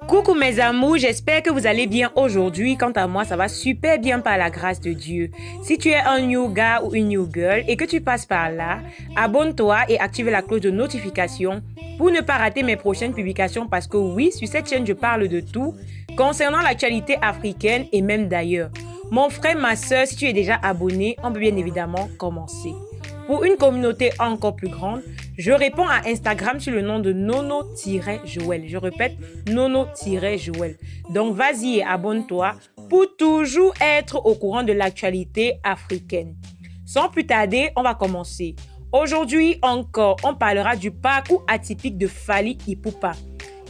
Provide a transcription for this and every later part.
Coucou mes amours, j'espère que vous allez bien aujourd'hui. Quant à moi, ça va super bien par la grâce de Dieu. Si tu es un new gars ou une new girl et que tu passes par là, abonne-toi et active la cloche de notification pour ne pas rater mes prochaines publications parce que oui, sur cette chaîne, je parle de tout concernant l'actualité africaine et même d'ailleurs. Mon frère, ma soeur, si tu es déjà abonné, on peut bien évidemment commencer. Pour une communauté encore plus grande, je réponds à Instagram sur le nom de Nono-Joël. Je répète, Nono-Joël. Donc, vas-y et abonne-toi pour toujours être au courant de l'actualité africaine. Sans plus tarder, on va commencer. Aujourd'hui encore, on parlera du parcours atypique de Fally Ipupa.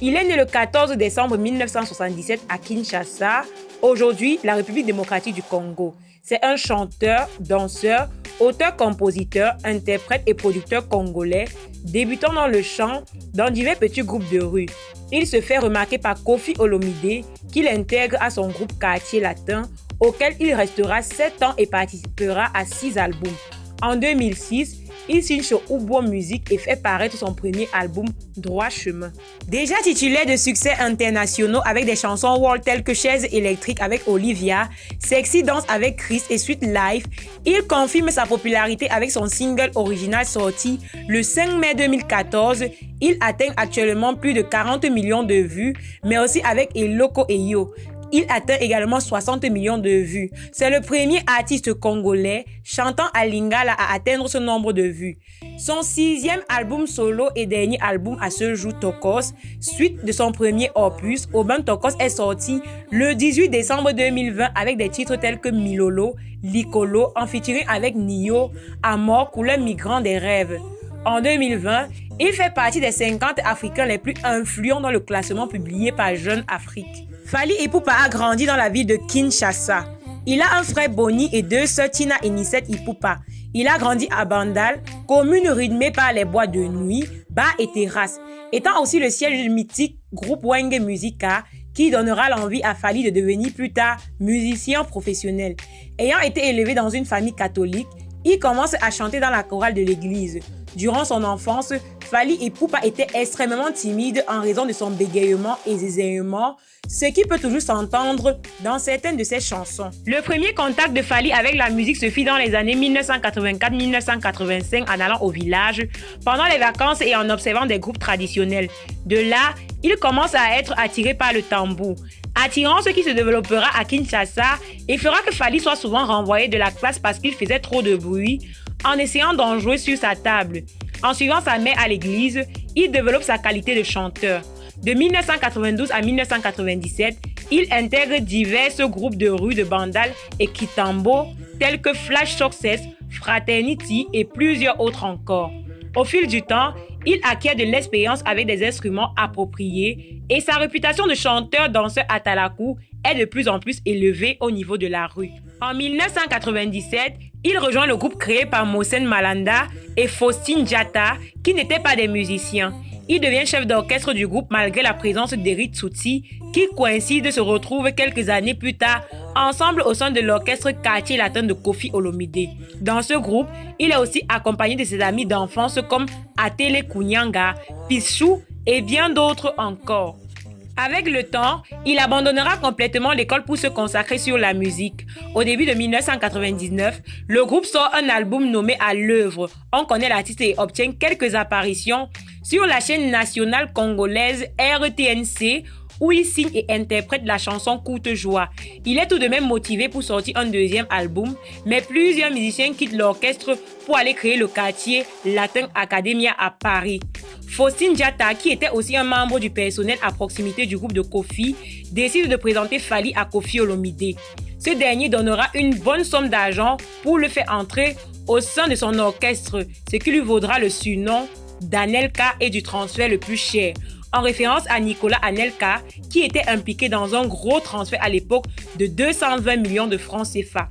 Il est né le 14 décembre 1977 à Kinshasa, aujourd'hui la République démocratique du Congo. C'est un chanteur, danseur, auteur-compositeur, interprète et producteur congolais, débutant dans le chant dans divers petits groupes de rue. Il se fait remarquer par Koffi Olomidé, qu'il intègre à son groupe Quartier Latin, auquel il restera 7 ans et participera à 6 albums. En 2006, il signe chez Ubo Music et fait paraître son premier album Droit Chemin. Déjà titulaire de succès internationaux avec des chansons world telles que Chaise électrique avec Olivia, Sexy Dance avec Chris et Sweet Life, il confirme sa popularité avec son single original sorti le 5 mai 2014. Il atteint actuellement plus de 40 millions de vues, mais aussi avec Eloko et Yo. Il atteint également 60 millions de vues. C'est le premier artiste congolais chantant à Lingala à atteindre ce nombre de vues. Son 6e album solo et dernier album à ce jour, Tokos, suite de son premier opus, Oban Tokos est sorti le 18 décembre 2020 avec des titres tels que Milolo, Likolo, en featuring avec Nio, Amor, Couleur migrant des rêves. En 2020, il fait partie des 50 Africains les plus influents dans le classement publié par Jeune Afrique. Fally Ipupa a grandi dans la ville de Kinshasa. Il a un frère Boni et 2 sœurs Tina et Nicette Ipupa. Il a grandi à Bandal, commune rythmée par les boîtes de nuit, bars et terrasses, étant aussi le siège du mythique groupe Wenge Musica qui donnera l'envie à Fally de devenir plus tard musicien professionnel. Ayant été élevé dans une famille catholique, il commence à chanter dans la chorale de l'église. Durant son enfance, Fally Ipupa était extrêmement timide en raison de son bégaiement et zézéement, ce qui peut toujours s'entendre dans certaines de ses chansons. Le premier contact de Fally avec la musique se fit dans les années 1984-1985 en allant au village, pendant les vacances et en observant des groupes traditionnels. De là, il commence à être attiré par le tambour. Attirance qui se développera à Kinshasa et fera que Fally soit souvent renvoyé de la classe parce qu'il faisait trop de bruit en essayant d'en jouer sur sa table. En suivant sa mère à l'église, il développe sa qualité de chanteur. De 1992 à 1997, il intègre divers groupes de rue de Bandal et Kitambo, tels que Flash Success, Fraternity et plusieurs autres encore. Au fil du temps, il acquiert de l'expérience avec des instruments appropriés et sa réputation de chanteur-danseur à Talakou est de plus en plus élevée au niveau de la rue. En 1997, il rejoint le groupe créé par Mohsen Malanda et Faustine Diatta, qui n'étaient pas des musiciens. Il devient chef d'orchestre du groupe malgré la présence d'Eric Tsouti, qui coïncide se retrouve quelques années plus tard ensemble au sein de l'orchestre Quartier Latin de Koffi Olomidé. Dans ce groupe, il est aussi accompagné de ses amis d'enfance comme Atele Kounyanga, Pichou et bien d'autres encore. Avec le temps, il abandonnera complètement l'école pour se consacrer sur la musique. Au début de 1999, le groupe sort un album nommé À l'œuvre. On connaît l'artiste et obtient quelques apparitions sur la chaîne nationale congolaise RTNC où il signe et interprète la chanson Courte Joie. Il est tout de même motivé pour sortir un deuxième album, mais plusieurs musiciens quittent l'orchestre pour aller créer le quartier Latin Academia à Paris. Faustine Diatta, qui était aussi un membre du personnel à proximité du groupe de Koffi, décide de présenter Fally à Koffi Olomidé. Ce dernier donnera une bonne somme d'argent pour le faire entrer au sein de son orchestre, ce qui lui vaudra le surnom d'Anelka et du transfert le plus cher, en référence à Nicolas Anelka, qui était impliqué dans un gros transfert à l'époque de 220 millions de francs CFA.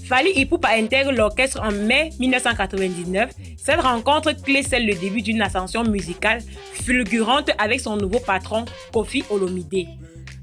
Fally Ipupa intègre l'orchestre en mai 1999. Cette rencontre clé scelle le début d'une ascension musicale fulgurante avec son nouveau patron, Koffi Olomidé.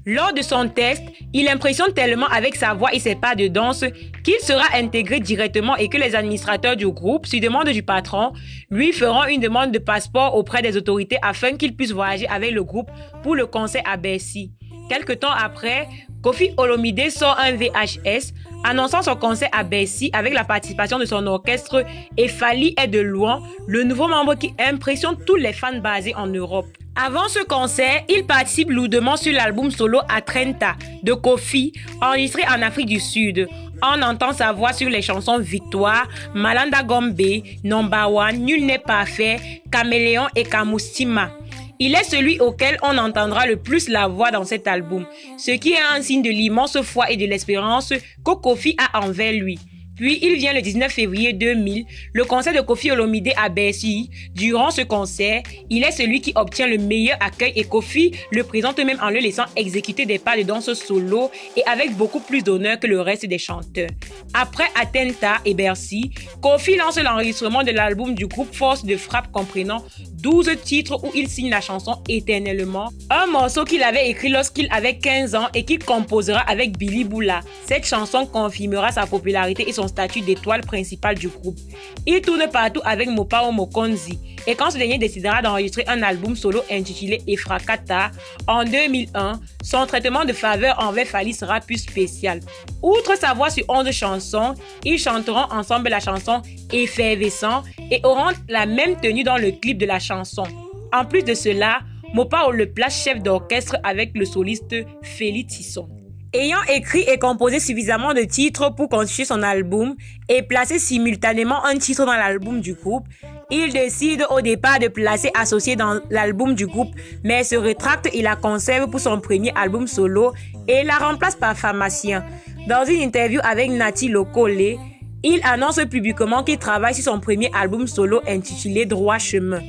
Lors de son test, il impressionne tellement avec sa voix et ses pas de danse qu'il sera intégré directement et que les administrateurs du groupe, sur demande du patron, lui feront une demande de passeport auprès des autorités afin qu'il puisse voyager avec le groupe pour le concert à Bercy. Quelque temps après, Koffi Olomide sort un VHS annonçant son concert à Bercy avec la participation de son orchestre et Fally est de loin le nouveau membre qui impressionne tous les fans basés en Europe. Avant ce concert, il participe lourdement sur l'album solo Atrenta de Koffi, enregistré en Afrique du Sud. On entend sa voix sur les chansons Victoire, Malanda Gombe, Number One, Nul n'est parfait, Caméléon et Kamoustima. Il est celui auquel on entendra le plus la voix dans cet album, ce qui est un signe de l'immense foi et de l'espérance que Koffi a envers lui. Puis il vient le 19 février 2000, le concert de Koffi Olomide à Bercy. Durant ce concert, il est celui qui obtient le meilleur accueil et Koffi le présente même en le laissant exécuter des pas de danse solo et avec beaucoup plus d'honneur que le reste des chanteurs. Après Atenta et Bercy, Koffi lance l'enregistrement de l'album du groupe Force de Frappe comprenant 12 titres où il signe la chanson Éternellement, un morceau qu'il avait écrit lorsqu'il avait 15 ans et qu'il composera avec Billy Boula. Cette chanson confirmera sa popularité et son statut d'étoile principale du groupe. Il tourne partout avec Mopao Mokonzi et quand ce dernier décidera d'enregistrer un album solo intitulé Efrakata en 2001, son traitement de faveur envers Fally sera plus spécial. Outre sa voix sur 11 chansons, ils chanteront ensemble la chanson Effervescent et auront la même tenue dans le clip de la chanson. En plus de cela, Mopao le place chef d'orchestre avec le soliste Félix Tisson. Ayant écrit et composé suffisamment de titres pour constituer son album et placer simultanément un titre dans l'album du groupe, il décide au départ de placer Associé dans l'album du groupe, mais se rétracte et la conserve pour son premier album solo et la remplace par Pharmacien. Dans une interview avec Nati Lokole, il annonce publiquement qu'il travaille sur son premier album solo intitulé Droit Chemin.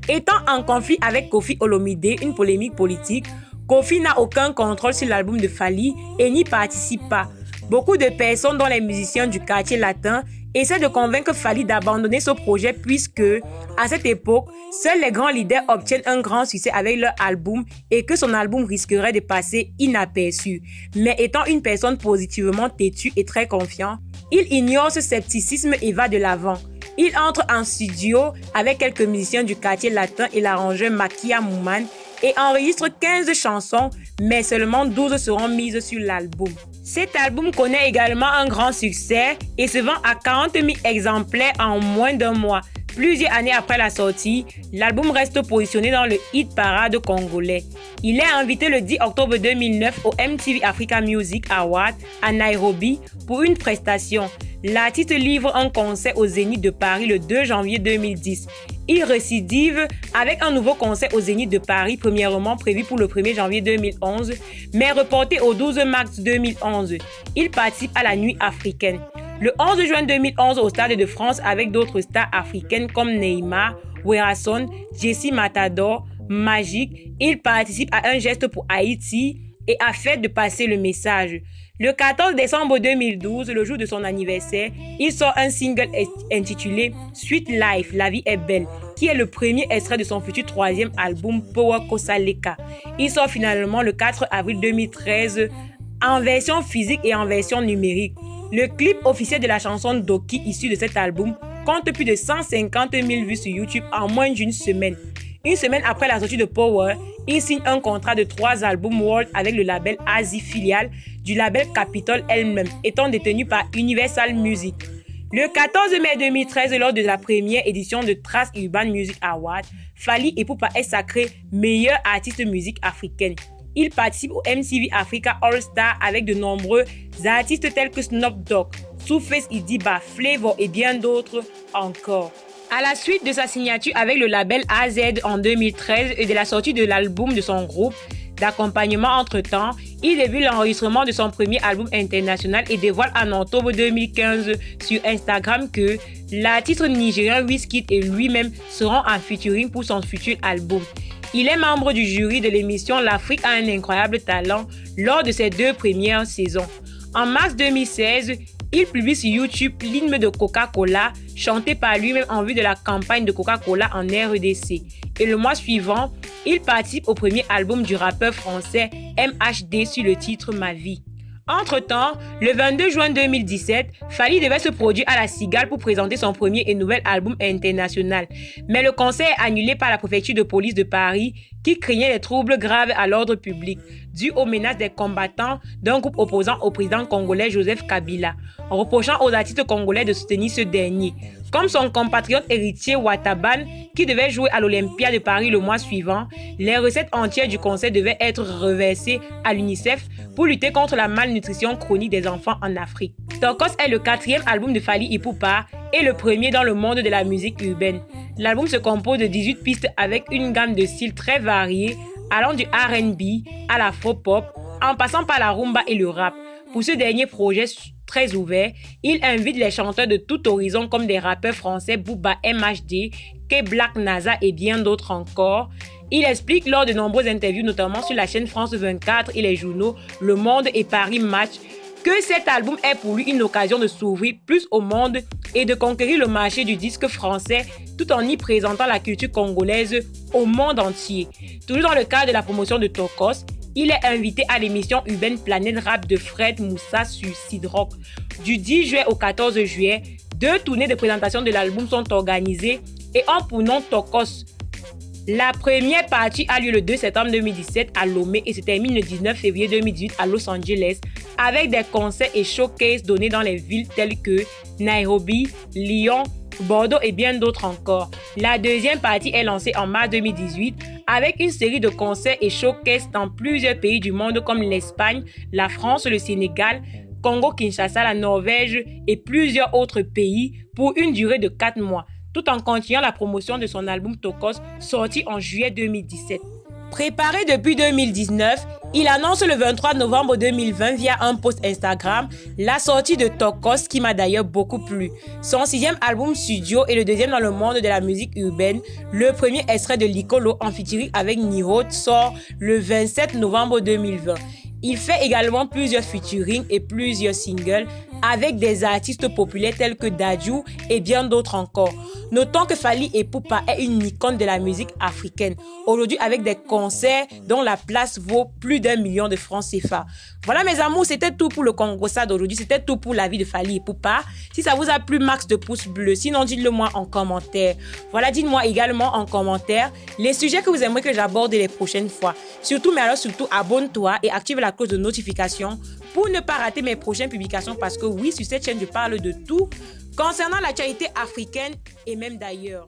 Étant en conflit avec Koffi Olomide, une polémique politique, Koffi n'a aucun contrôle sur l'album de Fally et n'y participe pas. Beaucoup de personnes, dont les musiciens du quartier latin, essaient de convaincre Fally d'abandonner ce projet puisque, à cette époque, seuls les grands leaders obtiennent un grand succès avec leur album et que son album risquerait de passer inaperçu. Mais étant une personne positivement têtue et très confiante, il ignore ce scepticisme et va de l'avant. Il entre en studio avec quelques musiciens du quartier latin et l'arrangeur Makia Mouman et enregistre 15 chansons, mais seulement 12 seront mises sur l'album. Cet album connaît également un grand succès et se vend à 40 000 exemplaires en moins d'un mois. Plusieurs années après la sortie, l'album reste positionné dans le hit parade congolais. Il est invité le 10 octobre 2009 au MTV Africa Music Award à Nairobi pour une prestation. L'artiste livre un concert au Zénith de Paris le 2 janvier 2010. Il récidive avec un nouveau concert au Zénith de Paris, premièrement prévu pour le 1er janvier 2011, mais reporté au 12 mars 2011. Il participe à la Nuit africaine. Le 11 juin 2011 au Stade de France avec d'autres stars africaines comme Neymar, Werason, Jessie Matador, Magic, il participe à un geste pour Haïti et a fait de passer le message. Le 14 décembre 2012, le jour de son anniversaire, il sort un single intitulé Sweet Life, La vie est belle, qui est le premier extrait de son futur troisième album Power Kosaleka. Il sort finalement le 4 avril 2013 en version physique et en version numérique. Le clip officiel de la chanson Doki issue de cet album compte plus de 150 000 vues sur YouTube en moins d'une semaine. Une semaine après la sortie de Power, il signe un contrat de 3 albums World avec le label Asie filiale du label Capitol elle-même, étant détenu par Universal Music. Le 14 mai 2013, lors de la première édition de Trace Urban Music Award, Fally Ipupa est sacré meilleur artiste musique africaine. Il participe au MTV Africa All Star avec de nombreux artistes tels que Snoop Dogg, Two-Face Idiba, Flavor et bien d'autres encore. À la suite de sa signature avec le label AZ en 2013 et de la sortie de l'album de son groupe d'accompagnement entre-temps, il débute l'enregistrement de son premier album international et dévoile en octobre 2015 sur Instagram que l'artiste nigérien Wizkid et lui-même seront en featuring pour son futur album. Il est membre du jury de l'émission L'Afrique a un incroyable talent lors de ses 2 premières saisons. En mars 2016, il publie sur YouTube l'hymne de Coca-Cola, chanté par lui-même en vue de la campagne de Coca-Cola en RDC. Et le mois suivant, il participe au premier album du rappeur français MHD sur le titre Ma vie. Entre-temps, le 22 juin 2017, Fally devait se produire à la Cigale pour présenter son premier et nouvel album international. Mais le concert est annulé par la préfecture de police de Paris qui craignait des troubles graves à l'ordre public, dus aux menaces des combattants d'un groupe opposant au président congolais Joseph Kabila, reprochant aux artistes congolais de soutenir ce dernier. Comme son compatriote héritier Wataban, qui devait jouer à l'Olympia de Paris le mois suivant, les recettes entières du concert devaient être reversées à l'UNICEF pour lutter contre la malnutrition chronique des enfants en Afrique. Tokos est le 4e album de Fally Ipupa et le premier dans le monde de la musique urbaine. L'album se compose de 18 pistes avec une gamme de styles très variés, allant du R&B à l'afro-pop, en passant par la rumba et le rap. Pour ce dernier projet très ouvert, il invite les chanteurs de tout horizon comme des rappeurs français Booba MHD, K-Black, NASA et bien d'autres encore. Il explique lors de nombreuses interviews, notamment sur la chaîne France 24 et les journaux Le Monde et Paris Match, que cet album est pour lui une occasion de s'ouvrir plus au monde et de conquérir le marché du disque français tout en y présentant la culture congolaise au monde entier. Toujours dans le cadre de la promotion de Tokos, il est invité à l'émission urbaine Planète Rap de Fred Moussa sur Sidrock. Du 10 juillet au 14 juillet, 2 tournées de présentation de l'album sont organisées et ont pour nom Tokos. La première partie a lieu le 2 septembre 2017 à Lomé et se termine le 19 février 2018 à Los Angeles avec des concerts et showcases donnés dans les villes telles que Nairobi, Lyon, Bordeaux et bien d'autres encore. La deuxième partie est lancée en mars 2018 avec une série de concerts et showcases dans plusieurs pays du monde comme l'Espagne, la France, le Sénégal, Congo-Kinshasa, la Norvège et plusieurs autres pays pour une durée de 4 mois, tout en continuant la promotion de son album Tokos sorti en juillet 2017. Préparé depuis 2019, il annonce le 23 novembre 2020 via un post Instagram la sortie de Tokos qui m'a d'ailleurs beaucoup plu. Son 6e album studio et le 2e dans le monde de la musique urbaine, le premier extrait de Likolo en featuring avec Nihot sort le 27 novembre 2020. Il fait également plusieurs featuring et plusieurs singles avec des artistes populaires tels que Dadju et bien d'autres encore. Notons que Fally Ipupa est une icône de la musique africaine, aujourd'hui avec des concerts dont la place vaut plus d'1 million de francs CFA. Voilà mes amours, c'était tout pour le Congossa d'aujourd'hui, c'était tout pour la vie de Fally Ipupa. Si ça vous a plu, max de pouces bleus, sinon dites-le moi en commentaire. Voilà, dites-moi également en commentaire les sujets que vous aimeriez que j'aborde les prochaines fois. Surtout, mais alors surtout, abonne-toi et active la cloche de notification pour ne pas rater mes prochaines publications parce que oui, sur cette chaîne, je parle de tout concernant l'actualité africaine et même d'ailleurs.